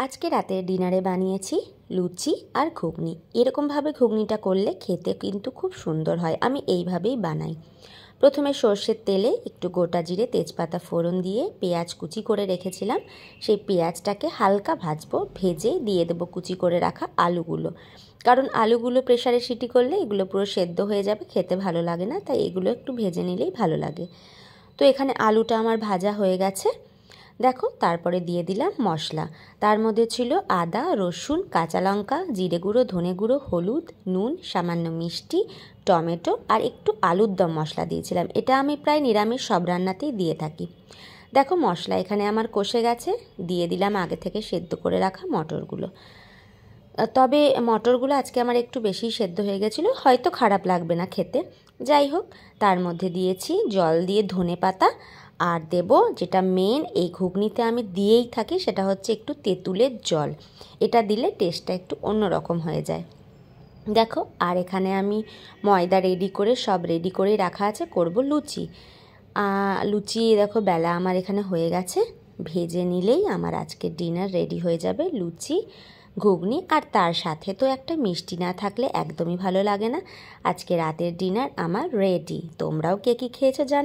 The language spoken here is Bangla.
আজকে রাতে ডিনারে বানিয়েছি লুচি আর ঘুগনি। এরকমভাবে ঘুগনিটা করলে খেতে কিন্তু খুব সুন্দর হয়। আমি এইভাবেই বানাই। প্রথমে সর্ষের তেলে একটু গোটা জিরে তেজপাতা ফোড়ন দিয়ে পেঁয়াজ কুচি করে রেখেছিলাম, সেই পেঁয়াজটাকে হালকা ভাজবো। ভেজে দিয়ে দেবো কুচি করে রাখা আলুগুলো, কারণ আলুগুলো প্রেসারে সিটি করলে এগুলো পুরো সেদ্ধ হয়ে যাবে, খেতে ভালো লাগে না, তাই এগুলো একটু ভেজে নিলেই ভালো লাগে। তো এখানে আলুটা আমার ভাজা হয়ে গেছে দেখো। তারপরে দিয়ে দিলাম মশলা। তার মধ্যে ছিল আদা, রসুন, কাঁচা লঙ্কা, জিরে গুঁড়ো, ধনে গুঁড়ো, হলুদ, নুন, সামান্য মিষ্টি, টমেটো আর একটু আলুর দম মশলা দিয়েছিলাম। এটা আমি প্রায় নিরামিষ সব রান্নাতেই দিয়ে থাকি। দেখো মশলা এখানে আমার কষে গেছে। দিয়ে দিলাম আগে থেকে সেদ্ধ করে রাখা মটরগুলো। তবে মটরগুলো আজকে আমার একটু বেশি সেদ্ধ হয়ে গেছিলো, হয়তো খারাপ লাগবে না খেতে। যাই হোক, তার মধ্যে দিয়েছি জল দিয়ে ধনে পাতা, আর দেব যেটা মেন এই ঘুগনিতে আমি দিয়েই থাকি, সেটা হচ্ছে একটু তেঁতুলের জল। এটা দিলে টেস্টটা একটু অন্যরকম হয়ে যায়। দেখো, আর এখানে আমি ময়দা রেডি করে সব রেডি করেই রাখা আছে, করব লুচি। লুচি দেখো বেলা আমার এখানে হয়ে গেছে। ভেজে নিলেই আমার আজকে ডিনার রেডি হয়ে যাবে। লুচি, ঘুগনি আর তার সাথে তো একটা মিষ্টি না থাকলে একদমই ভালো লাগে না। আজকে রাতের ডিনার আমার রেডি। তোমরাও কে কী খেয়েছো জানো।